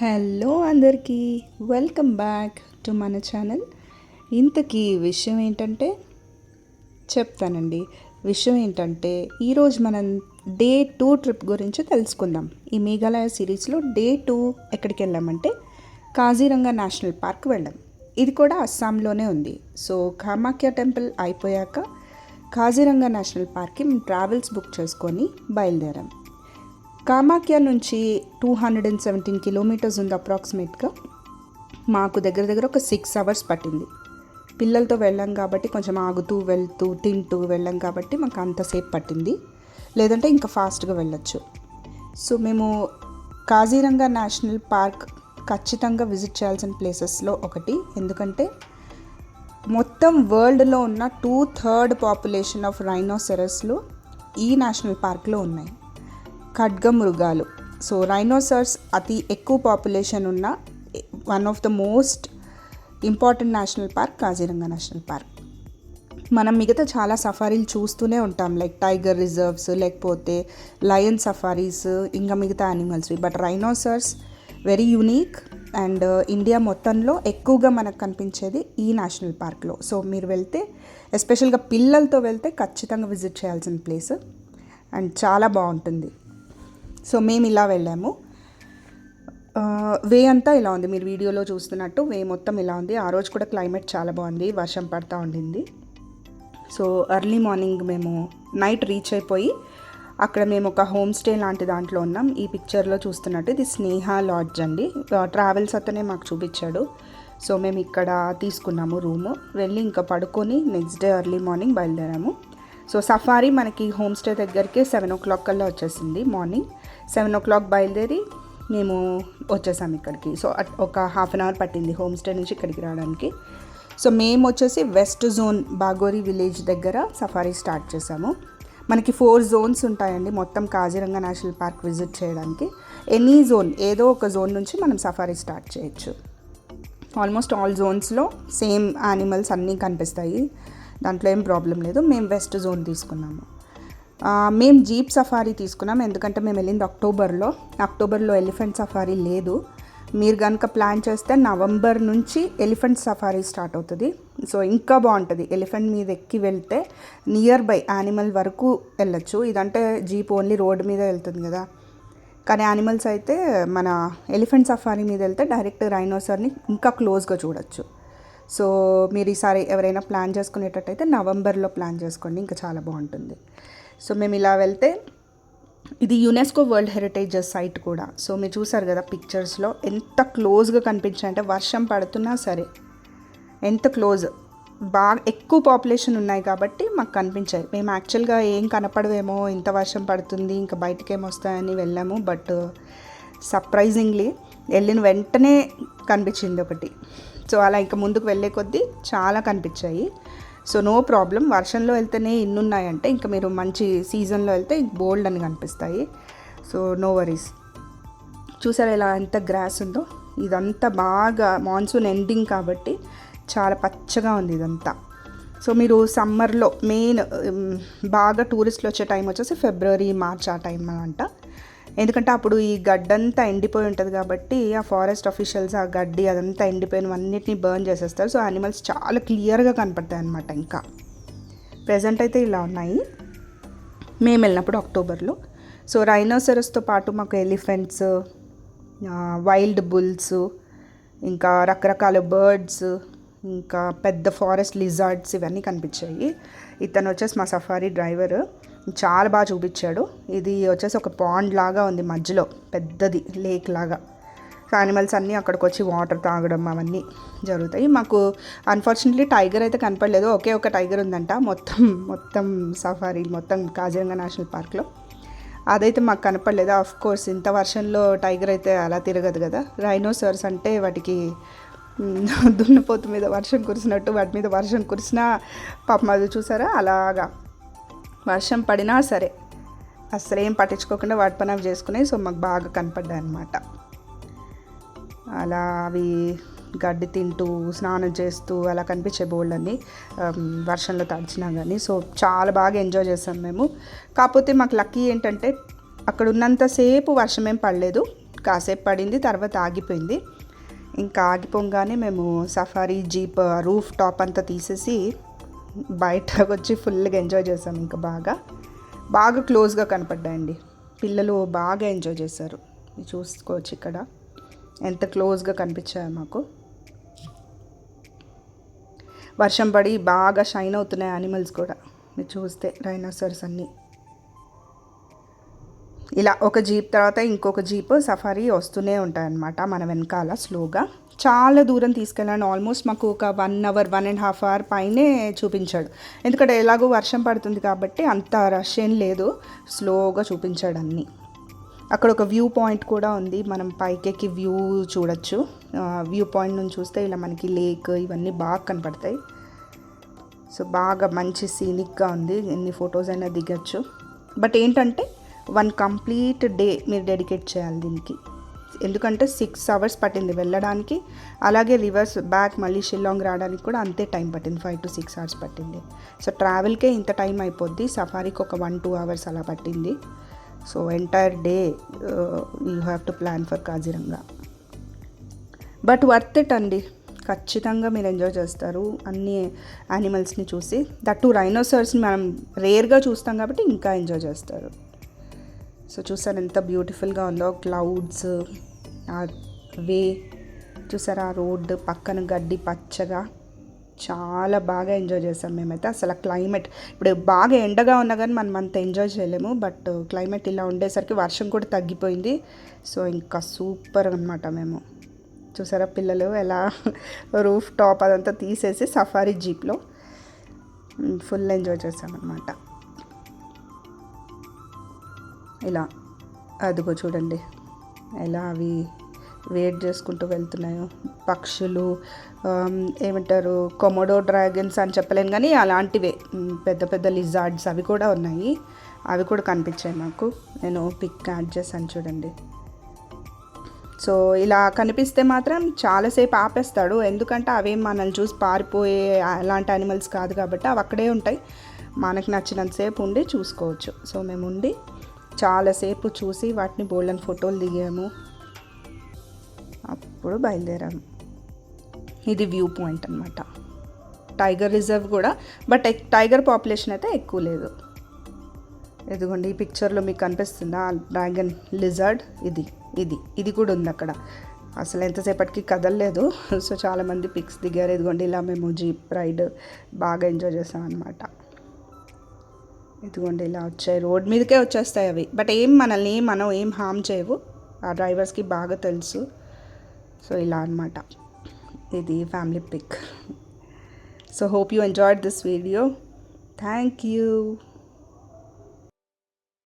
Hello అందరికీ, welcome back to మన channel. ఇంతకీ విషయం ఏంటంటే చెప్తానండి. విషయం ఏంటంటే ఈరోజు మనం డే 2 ట్రిప్ గురించి తెలుసుకుందాం. ఈ మేఘాలయ సిరీస్లో డే 2 ఎక్కడికి వెళ్ళామంటే కాజీరంగా నేషనల్ పార్క్ వెళ్ళాం. ఇది కూడా అస్సాంలోనే ఉంది. సో కామాఖ్య టెంపుల్ అయిపోయాక కాజీరంగా నేషనల్ పార్క్కి మేము ట్రావెల్స్ బుక్ చేసుకొని బయలుదేరాం. కామాఖ్య నుంచి 217 కిలోమీటర్స్ ఉంది అప్రాక్సిమేట్గా. మాకు దగ్గర ఒక 6 అవర్స్ పట్టింది. పిల్లలతో వెళ్ళాం కాబట్టి కొంచెం ఆగుతూ వెళ్తూ తింటూ వెళ్ళాం కాబట్టి మాకు అంతసేపు పట్టింది. లేదంటే ఇంకా ఫాస్ట్గా వెళ్ళొచ్చు. సో మేము కాజీరంగా నేషనల్ పార్క్ ఖచ్చితంగా విజిట్ చేయాల్సిన ప్లేసెస్లో ఒకటి. ఎందుకంటే మొత్తం వరల్డ్లో ఉన్న 2/3 పాపులేషన్ ఆఫ్ రైనోసెరస్లు ఈ నేషనల్ పార్క్లో ఉన్నాయి. ఖడ్గమృగాలు. సో రైనోసర్స్ అతి ఎక్కువ పాపులేషన్ ఉన్న one of the most important national park Kaziranga national park. మనం మిగతా చాలా సఫారీలు చూస్తూనే ఉంటాం, లైక్ టైగర్ రిజర్వ్స్, లేకపోతే లయన్ సఫారీస్, ఇంకా మిగతా యానిమల్స్వి. But rhinoceros very unique and India మొత్తంలో ఎక్కువగా మనకు కనిపించేది ఈ నేషనల్ పార్క్లో. సో మీరు వెళ్తే, ఎస్పెషల్గా పిల్లలతో వెళ్తే ఖచ్చితంగా విజిట్ చేయాల్సిన ప్లేస్ అండ్ చాలా బాగుంటుంది. సో మేము ఇలా వెళ్ళాము. వే అంతా ఇలా ఉంది, మీరు వీడియోలో చూస్తున్నట్టు వే మొత్తం ఇలా ఉంది. ఆ రోజు కూడా క్లైమేట్ చాలా బాగుంది, వర్షం పడుతూ ఉండింది. సో ఎర్లీ మార్నింగ్ మేము నైట్ రీచ్ అయిపోయి అక్కడ మేము ఒక హోమ్ స్టే లాంటి దాంట్లో ఉన్నాం. ఈ పిక్చర్లో చూస్తున్నట్టు ఇది స్నేహ లాడ్జ్ అండి. ట్రావెల్స్ అతనే మాకు చూపించాడు. సో మేము ఇక్కడ తీసుకున్నాము రూము. వెళ్ళి ఇంకా పడుకొని నెక్స్ట్ డే ఎర్లీ మార్నింగ్ బయలుదేరాము. సో సఫారీ మనకి హోమ్ స్టే దగ్గరికి 7 o'clock కల్లా వచ్చేసింది. మార్నింగ్ 7 o'clock బయలుదేరి మేము వచ్చేసాము ఇక్కడికి. సో ఒక హాఫ్ అన్ అవర్ పట్టింది హోమ్ స్టే నుంచి ఇక్కడికి రావడానికి. సో మేము వచ్చేసి వెస్ట్ జోన్ బాగోరి విలేజ్ దగ్గర సఫారీ స్టార్ట్ చేసాము. మనకి 4 zones ఉంటాయండి మొత్తం కాజీరంగా నేషనల్ పార్క్ విజిట్ చేయడానికి. ఎనీ జోన్, ఏదో ఒక జోన్ నుంచి మనం సఫారీ స్టార్ట్ చేయొచ్చు. ఆల్మోస్ట్ ఆల్ జోన్స్లో సేమ్ యానిమల్స్ అన్నీ కనిపిస్తాయి, దాంట్లో ఏం ప్రాబ్లం లేదు. మేము వెస్ట్ జోన్ తీసుకున్నాము. మేము జీప్ సఫారీ తీసుకున్నాం, ఎందుకంటే మేము వెళ్ళింది అక్టోబర్లో ఎలిఫెంట్ సఫారీ లేదు. మీరు కనుక ప్లాన్ చేస్తే నవంబర్ నుంచి ఎలిఫెంట్ సఫారీ స్టార్ట్ అవుతుంది. సో ఇంకా బాగుంటుంది. ఎలిఫెంట్ మీద ఎక్కి వెళ్తే నియర్ బై యానిమల్ వరకు వెళ్ళొచ్చు. ఇదంటే జీప్ ఓన్లీ రోడ్డు మీద వెళ్తుంది కదా, కానీ యానిమల్స్ అయితే మన ఎలిఫెంట్ సఫారీ మీద వెళ్తే డైరెక్ట్ రైనోసర్ని ఇంకా క్లోజ్గా చూడొచ్చు. సో మీరు ఈసారి ఎవరైనా ప్లాన్ చేసుకునేటట్టయితే నవంబర్లో ప్లాన్ చేసుకోండి, ఇంకా చాలా బాగుంటుంది. సో మేము ఇలా వెళ్తే ఇది యునెస్కో వరల్డ్ హెరిటేజ్ సైట్ కూడా. సో మీరు చూసారు కదా పిక్చర్స్లో ఎంత క్లోజ్గా కనిపించాయంటే, వర్షం పడుతున్నా సరే ఎంత క్లోజ్. బాగా ఎక్కువ పాపులేషన్ ఉన్నాయి కాబట్టి మాకు కనిపించాయి. మేము యాక్చువల్గా ఏం కనపడవేమో, ఇంత వర్షం పడుతుంది ఇంకా బయటకి ఏమొస్తాయని వెళ్ళాము. బట్ సర్ప్రైజింగ్లీ వెళ్ళిన వెంటనే కనిపించింది ఒకటి. సో అలా ఇంకా ముందుకు వెళ్ళే కొద్దీ చాలా కనిపించాయి. సో నో ప్రాబ్లం, వర్షంలో వెళ్తేనే ఇన్ని ఉన్నాయంటే ఇంకా మీరు మంచి సీజన్లో వెళ్తే బోల్డ్ అని కనిపిస్తాయి. So no worries. చూసారా ఇలా ఎంత గ్రాస్ ఉందో. ఇదంతా బాగా మాన్సూన్ ఎండింగ్ కాబట్టి చాలా పచ్చగా ఉంది ఇదంతా. సో మీరు సమ్మర్లో మెయిన్ బాగా టూరిస్టులు వచ్చే టైం వచ్చేసి ఫిబ్రవరి, మార్చ్ ఆ టైం అంట. ఎందుకంటే అప్పుడు ఈ గడ్డంతా ఎండిపోయి ఉంటుంది కాబట్టి ఆ ఫారెస్ట్ అఫీషియల్స్ ఆ గడ్డి అదంతా ఎండిపోయినవన్నిటిని బర్న్ చేసేస్తారు. సో యానిమల్స్ చాలా క్లియర్గా కనపడతాయి అన్నమాట. ఇంకా ప్రెజెంట్ అయితే ఇలా ఉన్నాయి. మేము వెళ్ళినప్పుడు అక్టోబర్లో. సో రైనోసెరస్తో పాటు మాకు ఎలిఫెంట్స్, వైల్డ్ బుల్స్, ఇంకా రకరకాల బర్డ్స్, ఇంకా పెద్ద ఫారెస్ట్ లిజార్డ్స్ ఇవన్నీ కనిపించాయి. ఇతను వచ్చేసి మా సఫారీ డ్రైవర్, చాలా బాగా చూపించాడు. ఇది వచ్చేసి ఒక పాండ్ లాగా ఉంది మధ్యలో, పెద్దది లేక్ లాగా. సో యానిమల్స్ అన్నీ అక్కడికి వచ్చి వాటర్ తాగడం అవన్నీ జరుగుతాయి. మాకు అన్ఫార్చునేట్లీ టైగర్ అయితే కనపడలేదు. ఒకే ఒక టైగర్ ఉందంట మొత్తం సఫారీ మొత్తం కాజీరంగా నేషనల్ పార్క్లో. అదైతే మాకు కనపడలేదు. ఆఫ్ కోర్స్ ఇంత వర్షంలో టైగర్ అయితే అలా తిరగదు కదా. రైనోసర్స్ అంటే వాటికి దున్నపోతు మీద వర్షం కురిసినట్టు వాటి మీద వర్షం కురిసినా పాపం అది చూసారా, అలాగా వర్షం పడినా సరే అసలు ఏం పట్టించుకోకుండా వాటి పని అవి చేసుకున్నాయి. సో మాకు బాగా కనపడ్డాయి అన్నమాట. అలా అవి గడ్డి తింటూ స్నానం చేస్తూ అలా కనిపించే బోల్డ్ వర్షంలో తడిచినా కానీ. సో చాలా బాగా ఎంజాయ్ చేసాం మేము. కాకపోతే మాకు లక్కీ ఏంటంటే అక్కడ ఉన్నంతసేపు వర్షం ఏం పడలేదు, కాసేపు పడింది, తర్వాత ఆగిపోయింది. ఇంకా ఆగిపోగానే మేము సఫారీ జీప్ రూఫ్ టాప్ అంతా తీసేసి బయటకు వచ్చి ఫుల్గా ఎంజాయ్ చేసాం. ఇంకా బాగా క్లోజ్గా కనపడ్డాయండి. పిల్లలు బాగా ఎంజాయ్ చేశారు. చూసుకోవచ్చు ఇక్కడ ఎంత క్లోజ్గా కనిపించాయో మాకు. వర్షం పడి బాగా షైన్ అవుతున్నాయి యానిమల్స్ కూడా. మీరు చూస్తే డైనోసార్స్ అన్నీ ఇలా ఒక జీప్ తర్వాత ఇంకొక జీప్ సఫారీ వస్తూనే ఉంటాయన్నమాట మన వెనకాల స్లోగా. చాలా దూరం తీసుకెళ్ళాను. ఆల్మోస్ట్ మాకు ఒక 1 అవర్ 1.5 అవర్ పైనే చూపించాడు. ఎందుకంటే ఎలాగో వర్షం పడుతుంది కాబట్టి అంత రష్ ఏం లేదు, స్లోగా చూపించాడు అన్నీ. అక్కడ ఒక వ్యూ పాయింట్ కూడా ఉంది, మనం పైకెక్కి వ్యూ చూడొచ్చు. వ్యూ పాయింట్ నుంచి చూస్తే ఇలా మనకి లేక్ ఇవన్నీ బాగా కనపడతాయి. సో బాగా మంచి సీనిక్గా ఉంది, ఎన్ని ఫొటోస్ అయినా దిగచ్చు. బట్ ఏంటంటే 1 కంప్లీట్ డే మీరు డెడికేట్ చేయాలి దీనికి. ఎందుకంటే 6 అవర్స్ పట్టింది వెళ్ళడానికి, అలాగే రివర్స్ బ్యాక్ మళ్ళీ షిల్లాంగ్ రావడానికి కూడా అంతే టైం పట్టింది, 5 to 6 అవర్స్ పట్టింది. సో ట్రావెల్కే ఇంత టైం అయిపోద్ది, సఫారీకి ఒక 1-2 అవర్స్ అలా పట్టింది. So entire day you have to plan for Kaziranga. But worth it అండి, ఖచ్చితంగా మీరు ఎంజాయ్ చేస్తారు అన్ని యానిమల్స్ని చూసి. దట్టు రైనోసార్స్ని మనం రేర్గా చూస్తాం కాబట్టి ఇంకా ఎంజాయ్ చేస్తారు. సో చూసారు ఎంత బ్యూటిఫుల్గా ఉందో, క్లౌడ్స్, ఆ వే చూసారా, ఆ రోడ్డు పక్కన గడ్డి పచ్చగా, చాలా బాగా ఎంజాయ్ చేసాం మేమైతే. అసలు క్లైమేట్ ఇప్పుడు బాగా ఎండగా ఉన్నా కానీ మనం అంత ఎంజాయ్ చేయలేము, బట్ క్లైమేట్ ఇలా ఉండేసరికి వర్షం కూడా తగ్గిపోయింది. సో ఇంకా సూపర్ అనమాట. మేము చూసారా పిల్లలు ఎలా రూఫ్ టాప్ అదంతా తీసేసి సఫారీ జీప్లో ఫుల్ ఎంజాయ్ చేసామన్నమాట. ఇలా అదిగో చూడండి ఎలా అవి వెయిట్ చేసుకుంటూ వెళ్తున్నాయో. పక్షులు ఏమంటారు, కొమోడో డ్రాగన్స్ అని చెప్పలేను కానీ అలాంటివే పెద్ద పెద్ద లిజార్డ్స్ అవి కూడా ఉన్నాయి, అవి కూడా కనిపించాయి మాకు. నేను పిక్ యాడ్ చేశాను చూడండి. సో ఇలా కనిపిస్తే మాత్రం చాలాసేపు ఆపేస్తాడు, ఎందుకంటే అవేం మనల్ని చూసి పారిపోయే అలాంటి యానిమల్స్ కాదు కాబట్టి అవి అక్కడే ఉంటాయి, మనకు నచ్చినంతసేపు ఉండి చూసుకోవచ్చు. సో మేము ఉండి చాలాసేపు చూసి వాటిని బోల్డెన్ ఫోటోలు దిగాము, అప్పుడు బయలుదేరాము. ఇది వ్యూ పాయింట్ అనమాట. టైగర్ రిజర్వ్ కూడా, బట్ టైగర్ పాపులేషన్ అయితే ఎక్కువ లేదు. ఎదుగోండి ఈ పిక్చర్లో మీకు కనిపిస్తుందా డ్రాగన్ లిజర్డ్, ఇది కూడా ఉంది అక్కడ. అసలు ఎంతసేపటికి కదలలేదు. సో చాలామంది పిక్స్ దిగారు. ఇదిగోండి ఇలా మేము జీప్ రైడ్ బాగా ఎంజాయ్ చేసామన్నమాట. ఇదిగోండి ఇలా వచ్చాయి, రోడ్ మీదకే వచ్చేస్తాయి అవి, బట్ మనం ఏం హామ్ చేయవు, ఆ డ్రైవర్స్కి బాగా తెలుసు. సో ఇలా అనమాట, ఇది family pick. So hope you enjoyed this video. Thank you.